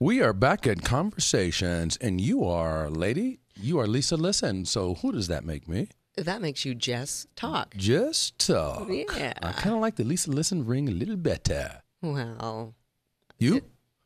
We are back at Conversations, and you are Lisa Listen. So who does that make me? That makes you JessTalk. JessTalk. Yeah. I kind of like the Lisa Listen ring a little better. Well, You?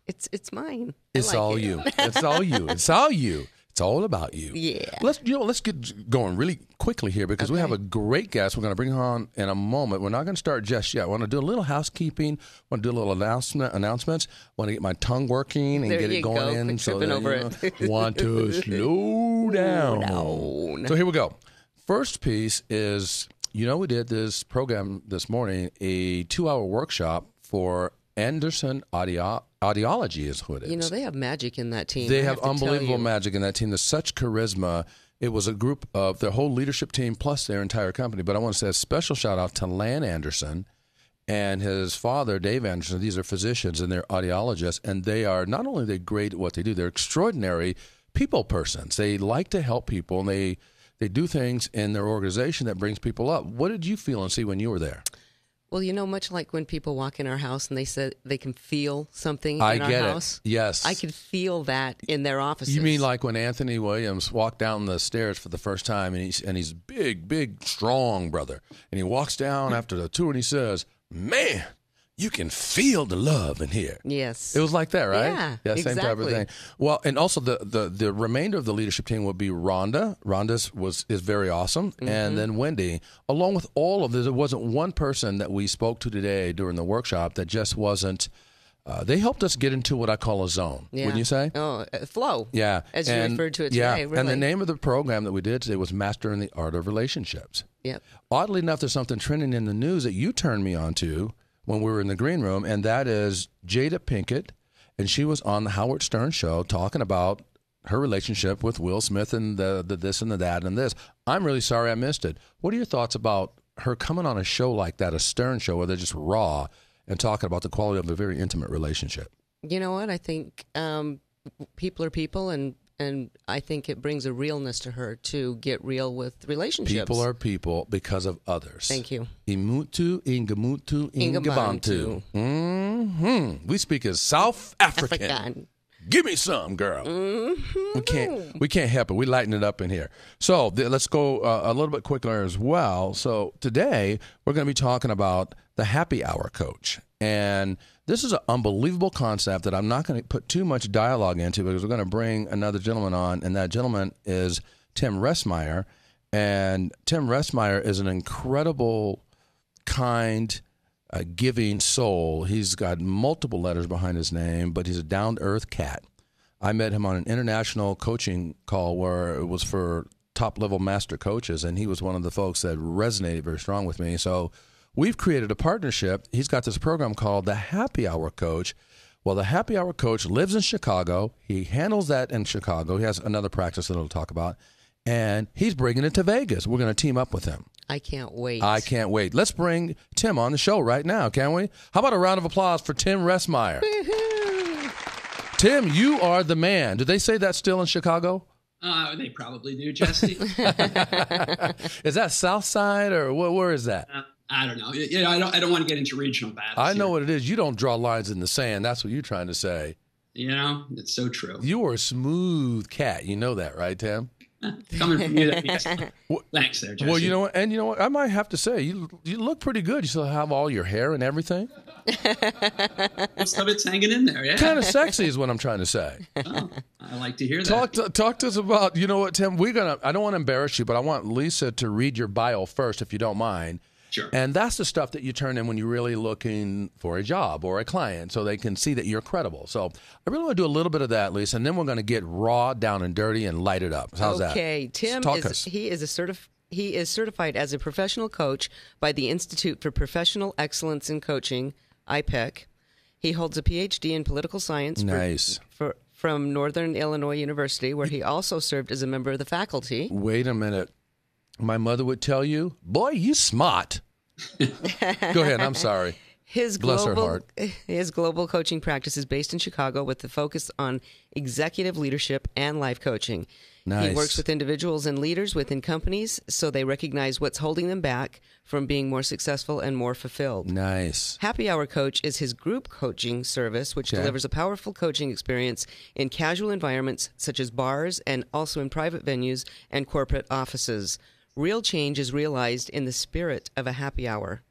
it's mine. It's all you. It's all you. It's all you. It's all about you. Yeah. Let's get going really quickly here because we have a great guest. We're going to bring her on in a moment. We're not going to start just yet. I want to do a little housekeeping. I want to do a little announcements. I want to get my tongue working and get it going in. Quit tripping over it. Want to slow down. So here we go. First piece is, we did this program this morning, a 2-hour workshop for Anderson Audiology is what it is. They have magic in that team. They have unbelievable magic in that team. There's such charisma. It was a group of their whole leadership team plus their entire company. But I want to say a special shout out to Lan Anderson and his father, Dave Anderson. These are physicians and they're audiologists. And they are not only they great at what they do, they're extraordinary people persons. They like to help people, and they do things in their organization that brings people up. What did you feel and see when you were there? Well, much like when people walk in our house and they said they can feel something in our house. Yes. I could feel that in their offices. You mean like when Anthony Williams walked down the stairs for the first time, and he's big, strong brother. And he walks down after the tour and he says, "Man, you can feel the love in here." Yes. It was like that, right? Yeah, same type of thing. Well, and also the remainder of the leadership team would be Rhonda. Rhonda's is very awesome. Mm-hmm. And then Wendy. Along with all of this, there wasn't one person that we spoke to today during the workshop that just wasn't, they helped us get into what I call a zone, wouldn't you say? Oh, flow. Yeah. As you referred to it today, really. And the name of the program that we did today was Mastering the Art of Relationships. Yep. Oddly enough, there's something trending in the news that you turned me on to when we were in the green room, and that is Jada Pinkett, and she was on the Howard Stern show talking about her relationship with Will Smith and the this and the that and this. I'm really sorry I missed it. What are your thoughts about her coming on a show like that, a Stern show, where they're just raw and talking about the quality of a very intimate relationship? You know what? I think people are people, and I think it brings a realness to her to get real with relationships. People are people because of others. Thank you. Imutu, ingamutu, ingabantu. Mm-hmm. We speak as South African. Give me some, girl. Mm-hmm. We can't help it. We lighten it up in here. So let's go a little bit quicker as well. So today we're going to be talking about the happy hour coach. And this is an unbelievable concept that I'm not going to put too much dialogue into because we're going to bring another gentleman on, and that gentleman is Tim Ressmeyer. And Tim Ressmeyer is an incredible, kind, giving soul. He's got multiple letters behind his name, but he's a down-to-earth cat. I met him on an international coaching call where it was for top-level master coaches, and he was one of the folks that resonated very strong with me. So we've created a partnership. He's got this program called the Happy Hour Coach. Well, the Happy Hour Coach lives in Chicago. He handles that in Chicago. He has another practice that he'll talk about. And he's bringing it to Vegas. We're going to team up with him. I can't wait. I can't wait. Let's bring Tim on the show right now, can we? How about a round of applause for Tim Ressmeyer? Tim, you are the man. Do they say that still in Chicago? They probably do, Jesse. Is that South Side or where is that? I don't know. I don't want to get into regional battles. I know what it is. You don't draw lines in the sand. That's what you're trying to say. It's so true. You are a smooth cat. You know that, right, Tim? Coming from you, thanks there, Jesse. Well, you know what? And you know what? I might have to say, you look pretty good. You still have all your hair and everything. Most of it's hanging in there, yeah. Kind of sexy is what I'm trying to say. Oh, I like to hear that. Talk to us about, you know what, Tim? I don't want to embarrass you, but I want Lisa to read your bio first, if you don't mind. Sure. And that's the stuff that you turn in when you're really looking for a job or a client, so they can see that you're credible. So I really want to do a little bit of that, Lisa, and then we're going to get raw, down and dirty, and light it up. How's that? Okay, Tim he is certified as a professional coach by the Institute for Professional Excellence in Coaching, IPEC. He holds a PhD in political science. Nice. From Northern Illinois University, where he also served as a member of the faculty. Wait a minute. My mother would tell you, boy, you smart. Go ahead. I'm sorry. Bless her heart. His global coaching practice is based in Chicago with the focus on executive leadership and life coaching. Nice. He works with individuals and leaders within companies so they recognize what's holding them back from being more successful and more fulfilled. Nice. Happy Hour Coach is his group coaching service, which delivers a powerful coaching experience in casual environments such as bars and also in private venues and corporate offices. Real change is realized in the spirit of a happy hour.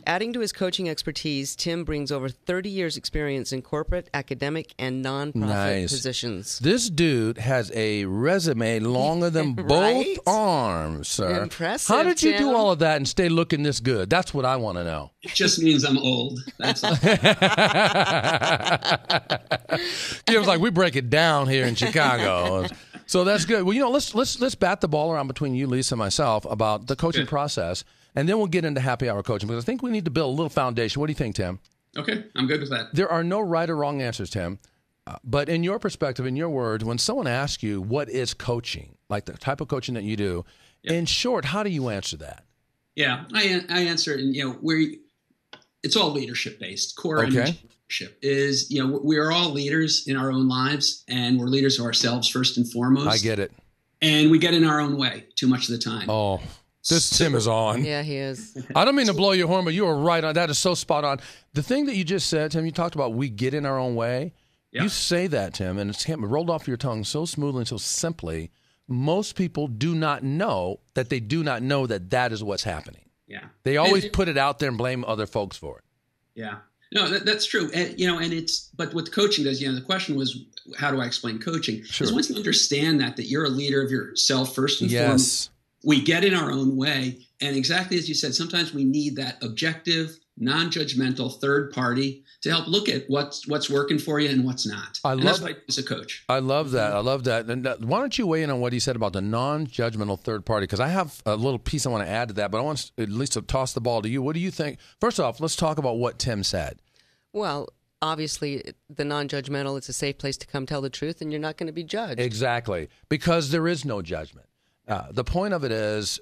Adding to his coaching expertise, Tim brings over 30 years' experience in corporate, academic, and nonprofit positions. This dude has a resume longer than both arms, sir. Impressive, How did you Tim. do all of that and stay looking this good? That's what I want to know. It just means I'm old. That's all. Kim's like, we break it down here in Chicago. So that's good. Well, let's bat the ball around between you, Lisa, and myself about the coaching process. And then we'll get into happy hour coaching because I think we need to build a little foundation. What do you think, Tim? Okay, I'm good with that. There are no right or wrong answers, Tim. But in your perspective, in your words, when someone asks you what is coaching, like the type of coaching that you do, in short, how do you answer that? Yeah, I answer it. It's all leadership based. Core leadership is we are all leaders in our own lives, and we're leaders of ourselves first and foremost. I get it. And we get in our own way too much of the time. Oh. Tim is on. Yeah, he is. I don't mean to blow your horn, but you are right on. That is so spot on. The thing that you just said, Tim, you talked about we get in our own way. Yeah. You say that, Tim, and it's rolled off your tongue so smoothly and so simply. Most people do not know that they do not know that that is what's happening. Yeah. They always put it out there and blame other folks for it. Yeah. No, that's true. And, but what coaching does, the question was, how do I explain coaching? Sure. Because once you understand that you're a leader of yourself first and foremost, we get in our own way. And exactly as you said, sometimes we need that objective, non-judgmental third party to help look at what's working for you and what's not. That's why as a coach. I love that. I love that. And why don't you weigh in on what he said about the non-judgmental third party? Because I have a little piece I want to add to that, but I want at least to toss the ball to you. What do you think? First off, let's talk about what Tim said. Well, obviously, the non-judgmental, it's a safe place to come tell the truth, and you're not going to be judged. Exactly. Because there is no judgment. The point of it is,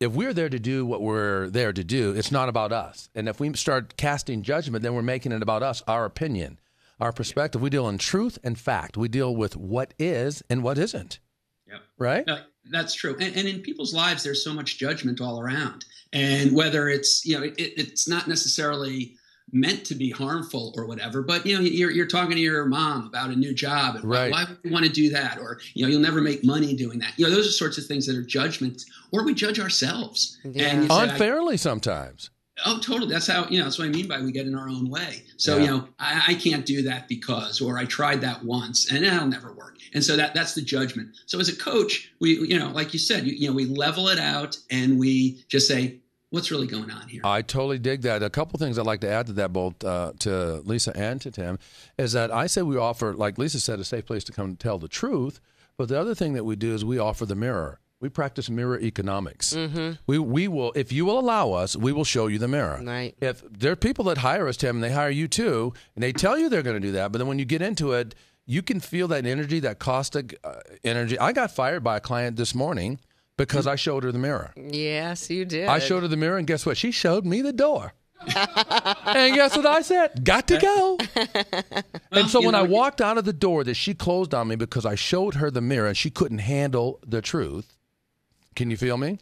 if we're there to do what we're there to do, it's not about us. And if we start casting judgment, then we're making it about us, our opinion, our perspective. We deal in truth and fact. We deal with what is and what isn't. Yep. Right? No, that's true. And in people's lives, there's so much judgment all around. And whether it's, it's not necessarily meant to be harmful or whatever, but you're talking to your mom about a new job and right. Why would you want to do that? Or you'll never make money doing that. Those are sorts of things that are judgments, or we judge ourselves and unfairly sometimes. Oh, totally. That's how that's what I mean by we get in our own way. So I can't do that because, or I tried that once and that'll never work. And so that's the judgment. So as a coach, we like you said, we level it out and we just say, what's really going on here? I totally dig that. A couple things I'd like to add to that, both to Lisa and to Tim, is that I say we offer, like Lisa said, a safe place to come tell the truth. But the other thing that we do is we offer the mirror. We practice mirror economics. Mm-hmm. We will, if you will allow us, we will show you the mirror. Right. If there are people that hire us, Tim, and they hire you too, and they tell you they're going to do that, but then when you get into it, you can feel that energy, that caustic energy. I got fired by a client this morning because I showed her the mirror. Yes, you did. I showed her the mirror, and guess what? She showed me the door. And guess what I said? Got to go. And so when I walked out of the door that she closed on me because I showed her the mirror and she couldn't handle the truth, can you feel me?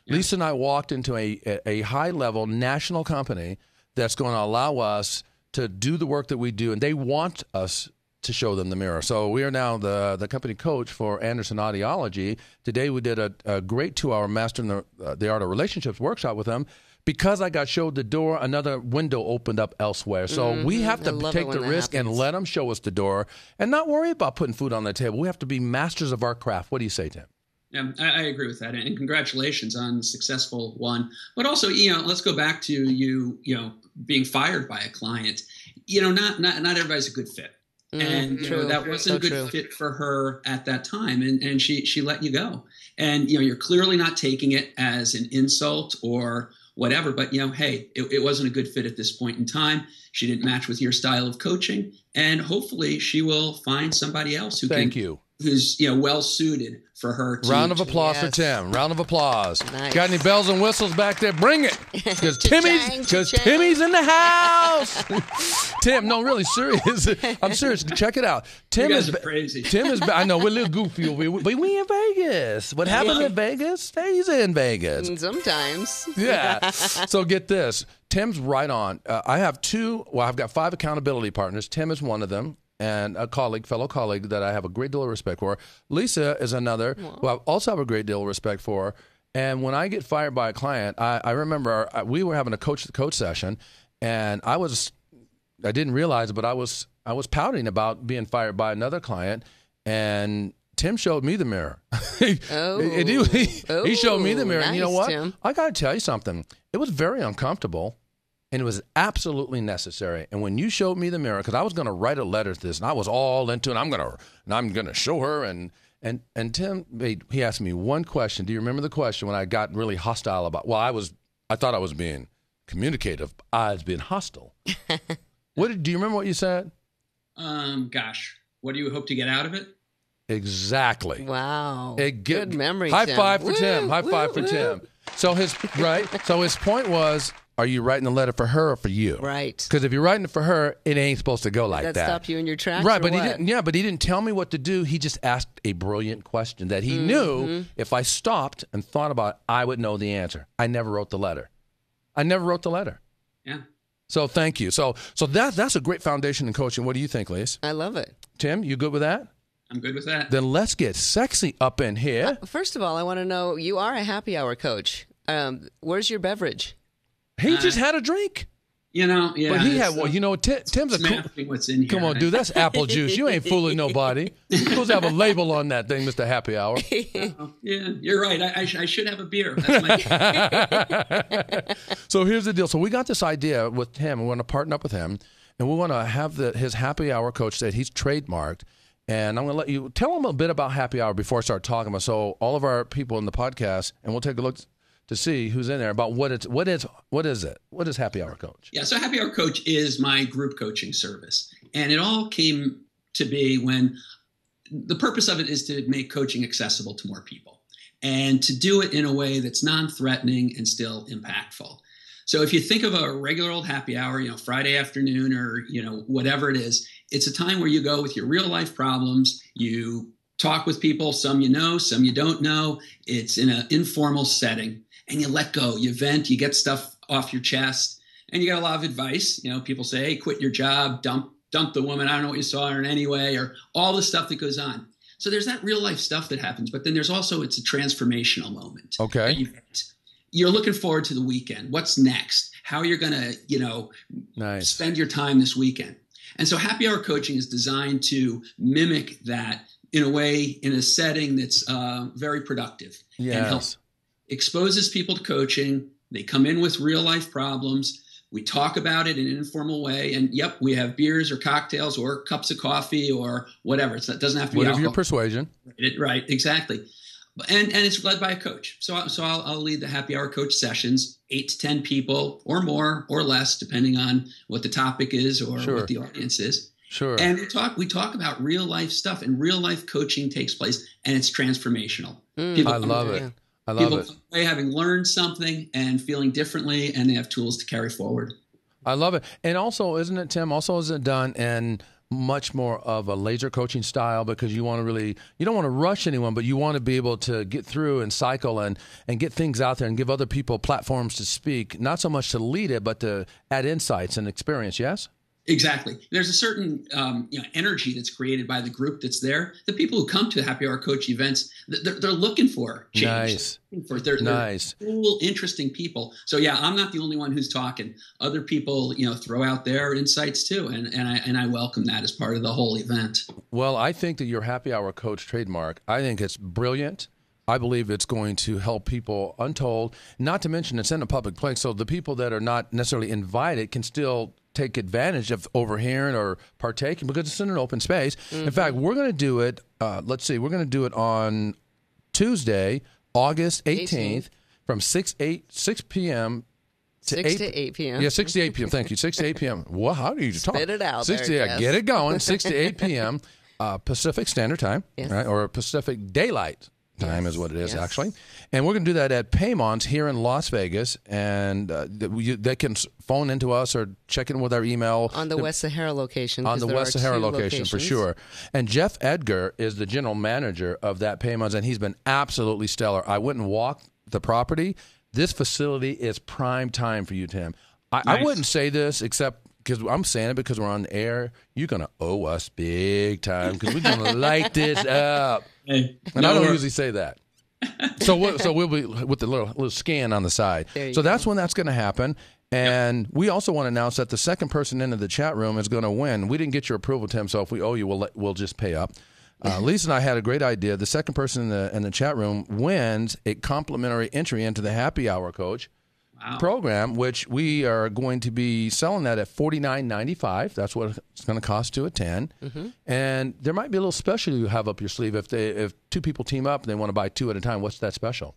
Yeah. Lisa and I walked into a high-level national company that's going to allow us to do the work that we do, and they want us to show them the mirror. So we are now the company coach for Anderson Audiology. Today we did a great 2-hour Mastering the Art of Relationships workshop with them. Because I got showed the door, another window opened up elsewhere. So we have to take the risk and let them show us the door and not worry about putting food on the table. We have to be masters of our craft. What do you say, Tim? Yeah, I agree with that. And congratulations on the successful one. But also, let's go back to you being fired by a client. Not everybody's a good fit. And that wasn't a good fit for her at that time, and she let you go. And you're clearly not taking it as an insult or whatever. But hey, it wasn't a good fit at this point in time. She didn't match with your style of coaching, and hopefully she will find somebody else who can who's well suited for her. Round of applause for Tim. Round of applause. Nice. Got any bells and whistles back there? Bring it, because Timmy's in the house. Tim, no, really serious. I'm serious. Check it out. Tim you guys are crazy. Tim is. I know we're a little goofy over here, but we in Vegas. What happened in Vegas stays in Vegas. Sometimes. Yeah. So get this. Tim's right on. I've got 5 accountability partners. Tim is one of them, and a fellow colleague that I have a great deal of respect for. Lisa is another who I also have a great deal of respect for. And when I get fired by a client, I remember we were having a coach-to-coach session, and I didn't realize it, but I was pouting about being fired by another client, and Tim showed me the mirror. He showed me the mirror, nice, and you know what? Tim. I got to tell you something. It was very uncomfortable, and it was absolutely necessary. And when you showed me the mirror, because I was going to write a letter to this, and I was all into it, I'm going to show her, and Tim, he asked me one question. Do you remember the question when I got really hostile about? Well, I thought I was being communicative. I was being hostile. Do you remember what you said? Gosh, what do you hope to get out of it? Exactly. Wow. Good memory. High Tim. five for Tim. Woo, High five for woo. Tim. So his point was, are you writing the letter for her or for you? Right. Because if you're writing it for her, it ain't supposed to go like that. That stop you in your tracks. Right, or but what? he didn't. Yeah, but he didn't tell me what to do. He just asked a brilliant question that he knew if I stopped and thought about it, I would know the answer. I never wrote the letter. Yeah. So thank you. So that's a great foundation in coaching. What do you think, Lise? I love it. Tim, you good with that? I'm good with that. Then let's get sexy up in here. First of all, I want to know, you are a happy hour coach. Where's your beverage? He just had a drink. Yeah. But he had one. Tim's a cool. What's in here? Come on, dude. That's apple juice. You ain't fooling nobody. You're supposed to have a label on that thing, Mr. Happy Hour. Yeah, you're right. I should have a beer. That's my. So here's the deal. So we got this idea with him. We want to partner up with him, and we want to have his happy hour coach that he's trademarked. And I'm going to let you tell him a bit about happy hour before I start talking about. So all of our people in the podcast, and we'll take a look to see who's in there about what is it? What is happy hour coach? Yeah, so happy hour coach is my group coaching service, and it all came to be when the purpose of it is to make coaching accessible to more people, and to do it in a way that's non-threatening and still impactful. So if you think of a regular old happy hour, Friday afternoon or, whatever it is, it's a time where you go with your real life problems. You talk with people, some you know, some you don't know. It's in an informal setting, and you let go, you vent, you get stuff off your chest, and you get a lot of advice. People say, hey, quit your job, dump the woman. I don't know what you saw her in anyway, or all the stuff that goes on. So there's that real life stuff that happens, but then there's also, it's a transformational moment. Okay. You're looking forward to the weekend. What's next? How you're going to, nice. Spend your time this weekend. And so happy hour coaching is designed to mimic that in a way, in a setting that's very productive. Yes. And help exposes people to coaching. They come in with real life problems. We talk about it in an informal way. And yep, we have beers or cocktails or cups of coffee or whatever. It doesn't have to be whatever alcohol. Your persuasion. Right, exactly. And it's led by a coach. So I'll lead the happy hour coach sessions, 8 to 10 people or more or less, depending on what the topic is or what the audience is. Sure. And we talk about real life stuff, and real life coaching takes place, and it's transformational. I love it. People having learned something and feeling differently, and they have tools to carry forward. I love it. And also, isn't it, Tim, is it done in much more of a laser coaching style, because you don't want to rush anyone, but you want to be able to get through and cycle and get things out there and give other people platforms to speak, not so much to lead it, but to add insights and experience, yes? Exactly. There's a certain energy that's created by the group that's there. The people who come to happy hour coach events, they're looking for change. Nice. They're cool, interesting people. So yeah, I'm not the only one who's talking. Other people, throw out their insights too, and I welcome that as part of the whole event. Well, I think that your happy hour coach trademark, I think it's brilliant. I believe it's going to help people untold, not to mention it's in a public place, so the people that are not necessarily invited can still take advantage of overhearing or partaking because it's in an open space. Mm-hmm. In fact, we're going to do it, we're going to do it on Tuesday, August 18th from 6 p.m. to 8 p.m. Yeah, 6 to 8 p.m. Thank you. 6 to 8 p.m. Well, how do you talk? Spit it out. Get it going. 6 to 8 p.m. Pacific Standard Time, right, or Pacific Daylight Time is what it is, actually. And we're going to do that at Paymon's here in Las Vegas. And they can phone into us or check in with our email. On the West Sahara location. On the West Sahara location, for sure. And Jeff Edgar is the general manager of that Paymon's, and he's been absolutely stellar. I went and walked the property. This facility is prime time for you, Tim. I wouldn't say this except because I'm saying it because we're on the air. You're going to owe us big time because we're going to light this up. And I don't usually say that. So we'll be with the little scan on the side. So that's when that's going to happen. And we also want to announce that the second person into the chat room is going to win. We didn't get your approval, Tim, so if we owe you, we'll just pay up. Lisa and I had a great idea. The second person in the chat room wins a complimentary entry into the Happy Hour Coach program, which we are going to be selling that at $49.95. That's what it's going to cost to attend. And there might be a little special you have up your sleeve if two people team up and they want to buy two at a time. What's that special?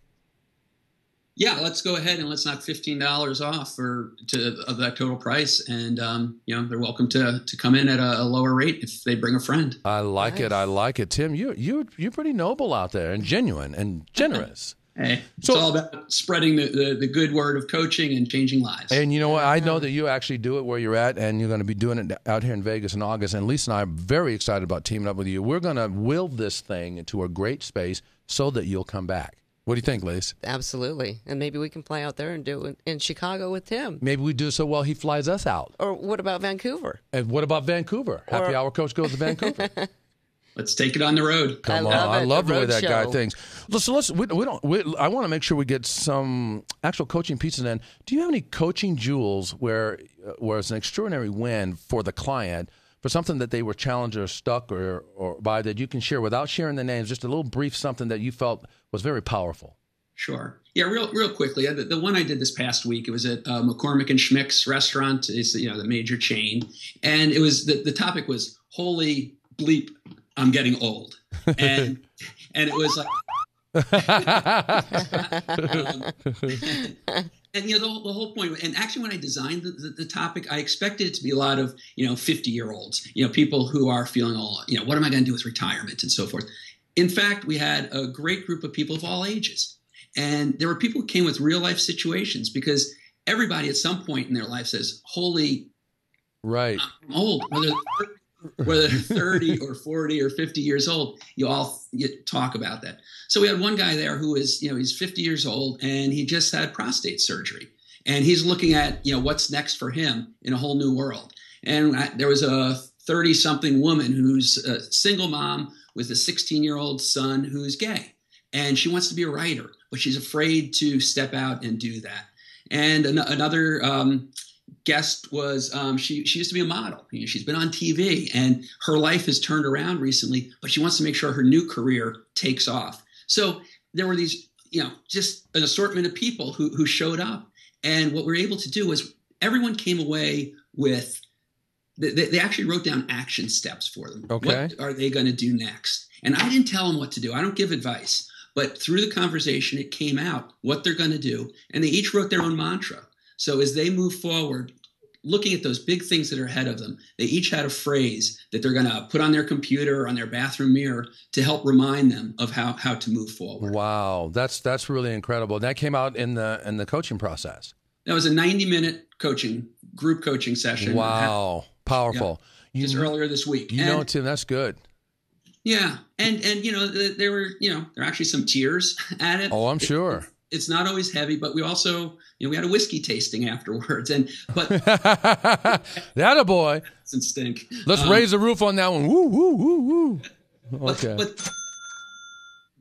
Yeah, let's go ahead and let's knock $15 off of that total price, and they're welcome to come in at a lower rate if they bring a friend. I like it. I like it, Tim. You're pretty noble out there and genuine and generous. Hey, it's all about spreading the good word of coaching and changing lives. And you know what? I know that you actually do it where you're at, and you're going to be doing it out here in Vegas in August. And Lisa and I are very excited about teaming up with you. We're going to will this thing into a great space so that you'll come back. What do you think, Lisa? Absolutely. And maybe we can fly out there and do it in Chicago with Tim. Maybe we do so well he flies us out. Or what about Vancouver? And what about Vancouver? Happy Hour Coach goes to Vancouver. Let's take it on the road. Come on. I love the way that guy thinks. So I want to make sure we get some actual coaching pieces in. Do you have any coaching jewels where it's an extraordinary win for the client for something that they were challenged or stuck or by that you can share without sharing the names, just a little brief something that you felt was very powerful? Sure. Yeah, real quickly. The one I did this past week, it was at McCormick and Schmick's restaurant. It's the major chain, and it was the topic was holy bleep, I'm getting old, and it was like, and the whole point. And actually, when I designed the topic, I expected it to be a lot of 50-year-olds, people who are feeling all what am I going to do with retirement and so forth. In fact, we had a great group of people of all ages, and there were people who came with real life situations because everybody at some point in their life says, "Holy, right, I'm old." Whether they're 30 or 40 or 50 years old, you talk about that. So we had one guy there who is, he's 50 years old and he just had prostate surgery. And he's looking at, what's next for him in a whole new world. And there was a 30-something woman who's a single mom with a 16-year-old son who's gay. And she wants to be a writer, but she's afraid to step out and do that. And another guest was she used to be a model. She's been on TV and her life has turned around recently, but she wants to make sure her new career takes off. So there were these, just an assortment of people who showed up. And what we're able to do is everyone came away with, they actually wrote down action steps for them. Okay. What are they going to do next? And I didn't tell them what to do. I don't give advice. But through the conversation, it came out what they're going to do. And they each wrote their own mantra. So as they move forward, looking at those big things that are ahead of them, they each had a phrase that they're going to put on their computer or on their bathroom mirror to help remind them of how to move forward. Wow, that's really incredible. That came out in the coaching process. That was a 90-minute group coaching session. Wow, powerful. Yeah, just earlier this week. Tim, that's good. Yeah, and there were there are actually some tears at it. Oh, I'm sure. It's not always heavy, but we also, we had a whiskey tasting afterwards. But that a boy. Doesn't stink. Let's raise the roof on that one. Woo, woo, woo, woo. Okay. But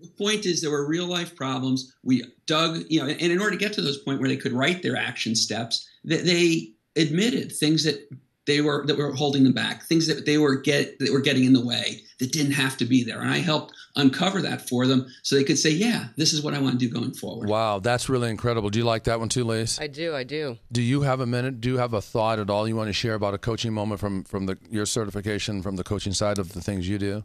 the point is there were real life problems. We dug, and in order to get to those point where they could write their action steps, they admitted things that were holding them back, things that were getting in the way that didn't have to be there. And I helped uncover that for them so they could say, yeah, this is what I want to do going forward. Wow, that's really incredible. Do you like that one too, Lise? I do. Do you have a minute? Do you have a thought at all you want to share about a coaching moment from your certification, from the coaching side of the things you do?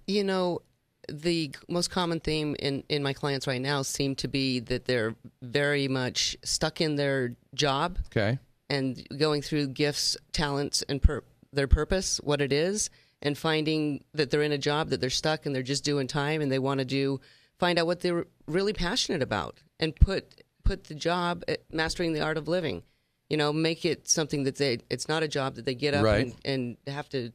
The most common theme in my clients right now seem to be that they're very much stuck in their job. Okay. And going through gifts, talents, and their purpose, what it is, and finding that they're in a job that they're stuck and they're just doing time, and they want to find out what they're really passionate about and put the job at mastering the art of living. Make it something that it's not a job that they get up and have to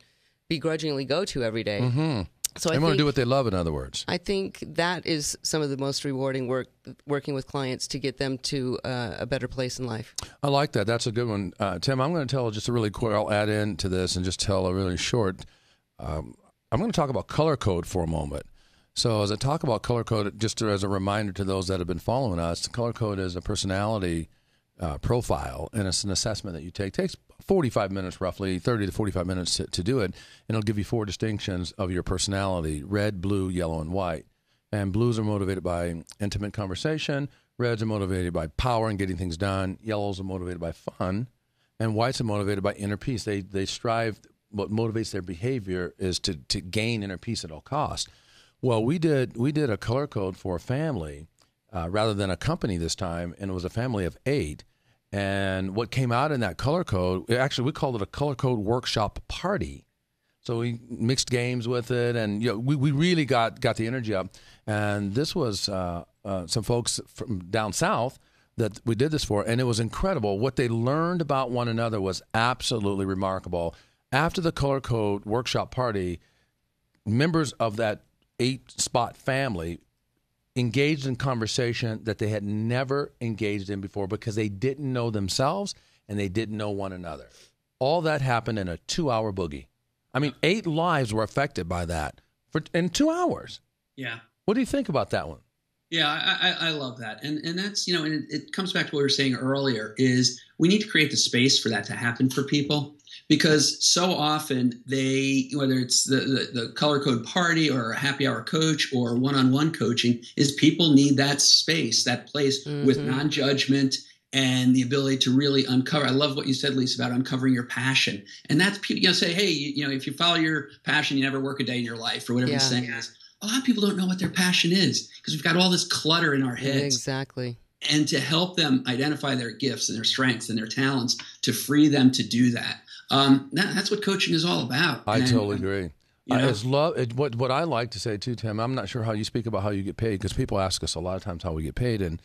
begrudgingly go to every day. Mm-hmm. So they want to do what they love, in other words. I think that is some of the most rewarding work, working with clients to get them to a better place in life. I like that. That's a good one. Tim, I'm going to tell just a really quick, I'll add into this and just tell a really short. I'm going to talk about color code for a moment. So as I talk about color code, just as a reminder to those that have been following us, color code is a personality profile, and it's an assessment that you take. It takes 45 minutes, roughly 30 to 45 minutes to do it, and it'll give you 4 distinctions of your personality: red, blue, yellow, and white. And blues are motivated by intimate conversation, reds are motivated by power and getting things done, yellows are motivated by fun, and whites are motivated by inner peace. They strive, what motivates their behavior is to gain inner peace at all costs. Well, we did a color code for a family rather than a company this time, and it was a family of 8. And what came out in that color code, actually we called it a color code workshop party. So we mixed games with it, and we really got the energy up. And this was some folks from down south that we did this for, and it was incredible. What they learned about one another was absolutely remarkable. After the color code workshop party, members of that 8-spot family engaged in conversation that they had never engaged in before because they didn't know themselves and they didn't know one another. All that happened in a 2-hour boogie. I mean, 8 lives were affected by that in 2 hours. Yeah. What do you think about that one? Yeah, I love that. And that's, and it comes back to what we were saying earlier, is we need to create the space for that to happen for people. Because so often whether it's the color code party or a happy hour coach or one-on-one coaching, is people need that space, that place with non-judgment and the ability to really uncover. I love what you said, Lisa, about uncovering your passion. And that's people, say, hey, if you follow your passion, you never work a day in your life, or whatever the saying is. A lot of people don't know what their passion is because we've got all this clutter in our heads. Exactly. And to help them identify their gifts and their strengths and their talents, to free them to do that. That's what coaching is all about. I totally agree. What I like to say too, Tim, I'm not sure how you speak about how you get paid, because people ask us a lot of times how we get paid. And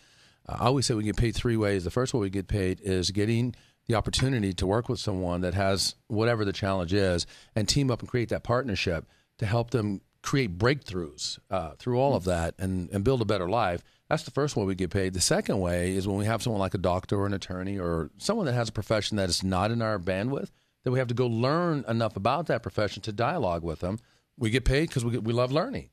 I always say we get paid 3 ways. The first way we get paid is getting the opportunity to work with someone that has whatever the challenge is and team up and create that partnership to help them create breakthroughs through all of that and build a better life. That's the first way we get paid. The second way is when we have someone like a doctor or an attorney or someone that has a profession that is not in our bandwidth, that we have to go learn enough about that profession to dialogue with them. We get paid because we love learning.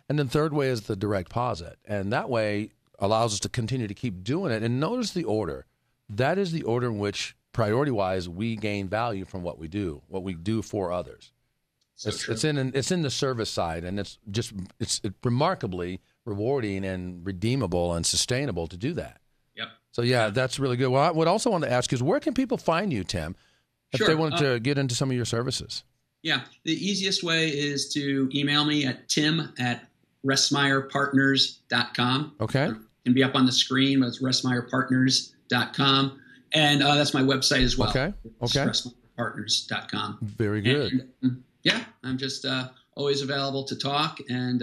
And then third way is the direct deposit. And that way allows us to continue to keep doing it. And notice the order. That is the order in which, priority-wise, we gain value from what we do for others. So it's in the service side, and it's remarkably rewarding and redeemable and sustainable to do that. Yep. So that's really good. Well, I would also want to ask is, where can people find you, Tim, if they wanted to get into some of your services? Yeah, the easiest way is to email me at tim@RessmeyerPartners.com. Okay. It can be up on the screen, but it's RessmeyerPartners.com. And that's my website as well. Okay. RessmeyerPartners.com. Very good. And, I'm just always available to talk and,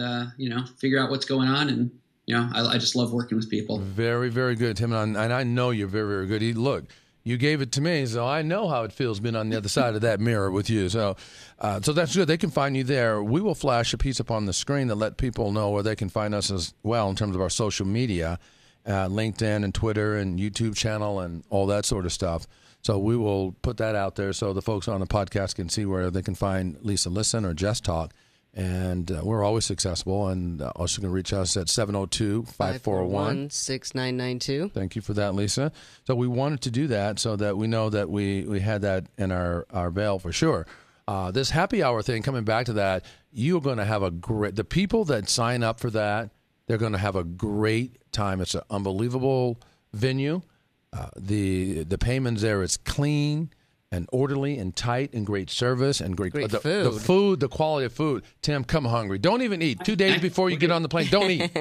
figure out what's going on. And, I just love working with people. Very, very good, Tim. And I know you're very, very good. Look, you gave it to me, so I know how it feels being on the other side of that mirror with you. So that's good. They can find you there. We will flash a piece up on the screen to let people know where they can find us as well in terms of our social media, LinkedIn and Twitter and YouTube channel and all that sort of stuff. So we will put that out there so the folks on the podcast can see where they can find LisaListen or JessTalk. And we're always accessible. And also going to reach us at 702-541-6992. Thank you for that, Lisa. So we wanted to do that so that we know that we had that in our veil for sure. This happy hour thing, coming back to that, you're going to have the people that sign up for that, they're going to have a great time. It's an unbelievable venue. The payments there is clean and orderly and tight and great service and great food. The food, the quality of food. Tim, come hungry. Don't even eat. 2 days before you get on the plane, don't eat.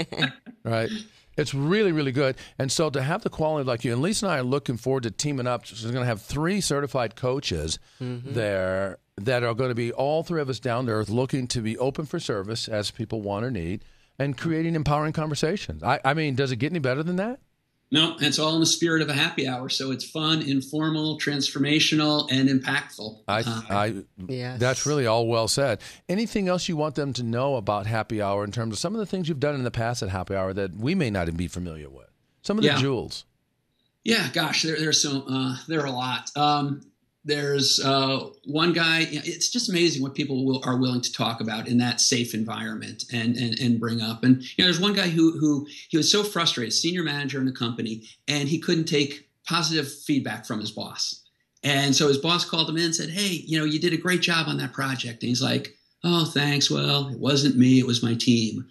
Right? It's really, really good. And so to have the quality like you, and Lisa and I are looking forward to teaming up. So we're going to have 3 certified coaches there that are going to be all three of us down to earth, looking to be open for service as people want or need, and creating empowering conversations. I mean, does it get any better than that? No, it's all in the spirit of a happy hour. So it's fun, informal, transformational, and impactful. Yes. That's really all well said. Anything else you want them to know about happy hour in terms of some of the things you've done in the past at happy hour that we may not even be familiar with? Some of the jewels. Yeah, gosh, there are a lot. There's one guy. It's just amazing what people are willing to talk about in that safe environment and bring up. And there's one guy who he was so frustrated, senior manager in the company, and he couldn't take positive feedback from his boss. And so his boss called him in and said, "Hey, you did a great job on that project." And he's like, "Oh, thanks. Well, it wasn't me; it was my team."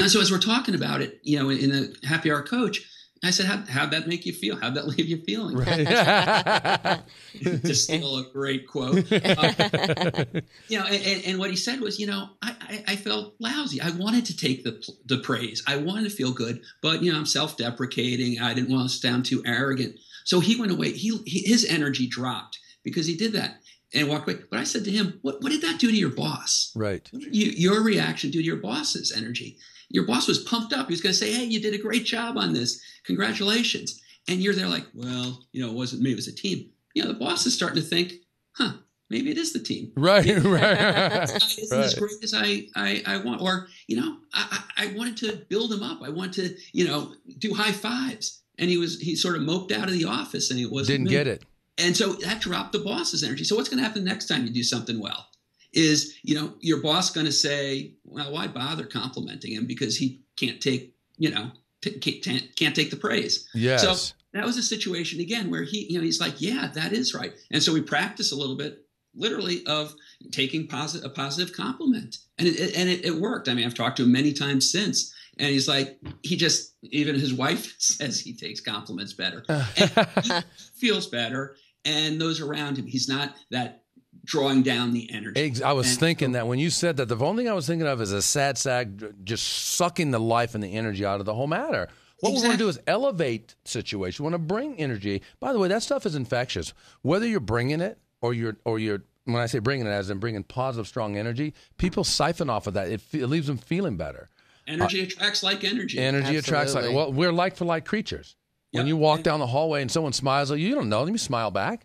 So as we're talking about it, in the happy hour coach, I said, how'd that make you feel? How'd that leave you feeling? Right. To steal a great quote. And what he said was, I felt lousy. I wanted to take the praise. I wanted to feel good, but, I'm self-deprecating. I didn't want to sound too arrogant. So he went away. His energy dropped because he did that and walked away. But I said to him, what did that do to your boss? Right. Your reaction did to your boss's energy. Your boss was pumped up. He was going to say, "Hey, you did a great job on this. Congratulations." And you're there like, "Well, it wasn't me. It was a team." The boss is starting to think, maybe it is the team. Right, right. Isn't as great as I want. Or, I wanted to build him up. I wanted to, do high fives. And he sort of moped out of the office and it wasn't Didn't get it. And so that dropped the boss's energy. So what's going to happen next time you do something well? Is, your boss going to say, "Well, why bother complimenting him because he can't take, can't take the praise." Yes. So that was a situation again where he's like, "Yeah, that is right." And so we practice a little bit, literally, of taking a positive compliment, and it worked. I mean, I've talked to him many times since, and he's like, even his wife says he takes compliments better, and he feels better, and those around him, he's not that drawing down the energy. I was thinking that when you said that, the only thing I was thinking of is a sad sack just sucking the life and the energy out of the whole matter. What we want to do is elevate the situation. We want to bring energy. By the way, that stuff is infectious. Whether you're bringing it or you're when I say bringing it, as in bringing positive, strong energy, people siphon off of that. It leaves them feeling better. Energy attracts like energy. Energy attracts like. Well, we're like for like creatures. When you walk down the hallway and someone smiles at you, you don't know them. You smile back.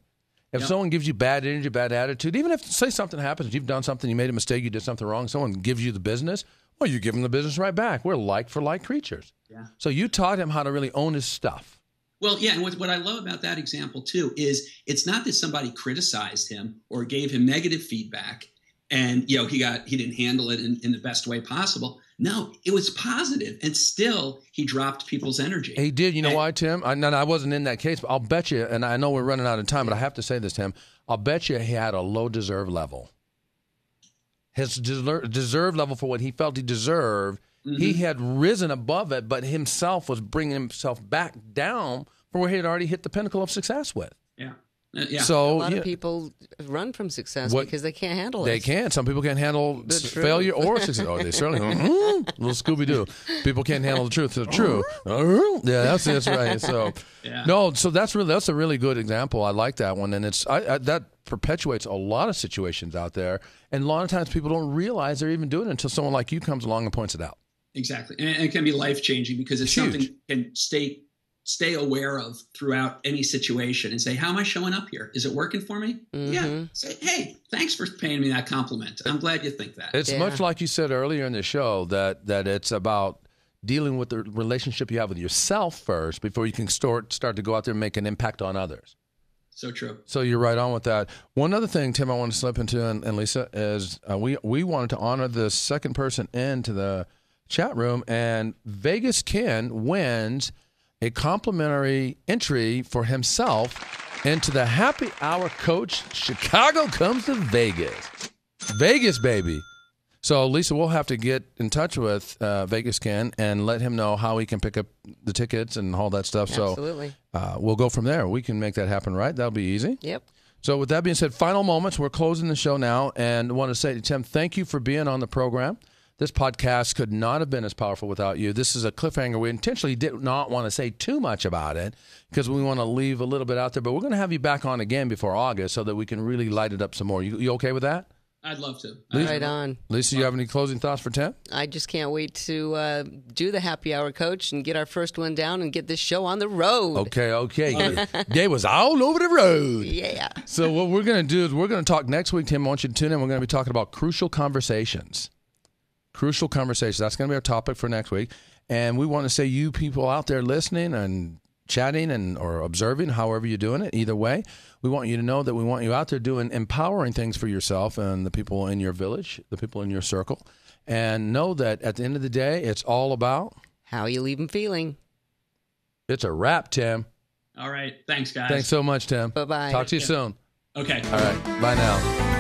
If someone gives you bad energy, bad attitude, even if, say, something happens, you've done something, you made a mistake, you did something wrong, someone gives you the business, well, you give them the business right back. We're like for like creatures. Yeah. So you taught him how to really own his stuff. Well, yeah, and what I love about that example, too, is it's not that somebody criticized him or gave him negative feedback and, he didn't handle it in the best way possible. No, it was positive, and still he dropped people's energy. He did. You know why, Tim? I wasn't in that case, but I'll bet you, and I know we're running out of time, but I have to say this, Tim. I'll bet you he had a low deserve level. His deserve level for what he felt he deserved, he had risen above it, but himself was bringing himself back down from where he had already hit the pinnacle of success with. Yeah. So a lot of people run from success because they can't handle it. They can't. Some people can't handle failure or success. Oh, they certainly little Scooby-Doo. People can't handle the truth. It's true. Yeah, that's right. So that's a really good example. I like that one, and it's that perpetuates a lot of situations out there, and a lot of times people don't realize they're even doing it until someone like you comes along and points it out. Exactly, and it can be life-changing because it's something you can stay aware of throughout any situation and say, how am I showing up here? Is it working for me? Mm-hmm. Yeah. Say, hey, thanks for paying me that compliment. I'm glad you think that. It's much like you said earlier in the show that it's about dealing with the relationship you have with yourself first before you can start to go out there and make an impact on others. So true. So you're right on with that. One other thing, Tim, I want to slip into, and Lisa, is we wanted to honor the second person into the chat room, and Vegas Ken wins a complimentary entry for himself into the Happy Hour Coach. Chicago comes to Vegas. Vegas, baby. So, Lisa, we'll have to get in touch with Vegas Ken and let him know how he can pick up the tickets and all that stuff. Absolutely. So we'll go from there. We can make that happen, right? That'll be easy. Yep. So with that being said, final moments. We're closing the show now, and I want to say to Tim, thank you for being on the program. This podcast could not have been as powerful without you. This is a cliffhanger. We intentionally did not want to say too much about it because we want to leave a little bit out there. But we're going to have you back on again before August so that we can really light it up some more. You okay with that? I'd love to. Right on. Lisa, you have any closing thoughts for Tim? I just can't wait to do the happy hour, Coach, and get our first one down and get this show on the road. Okay. Day was all over the road. Yeah. So what we're going to do is we're going to talk next week, Tim. I want you to tune in. We're going to be talking about crucial conversations. Crucial conversations. That's going to be our topic for next week. And we want to say you people out there listening and chatting and or observing, however you're doing it, either way, we want you to know that we want you out there doing empowering things for yourself and the people in your village, the people in your circle, and know that at the end of the day, it's all about how you leave them feeling. It's a wrap, Tim. All right. Thanks, guys. Thanks so much, Tim. Bye-bye. Talk to you soon. Okay. All right. Bye now.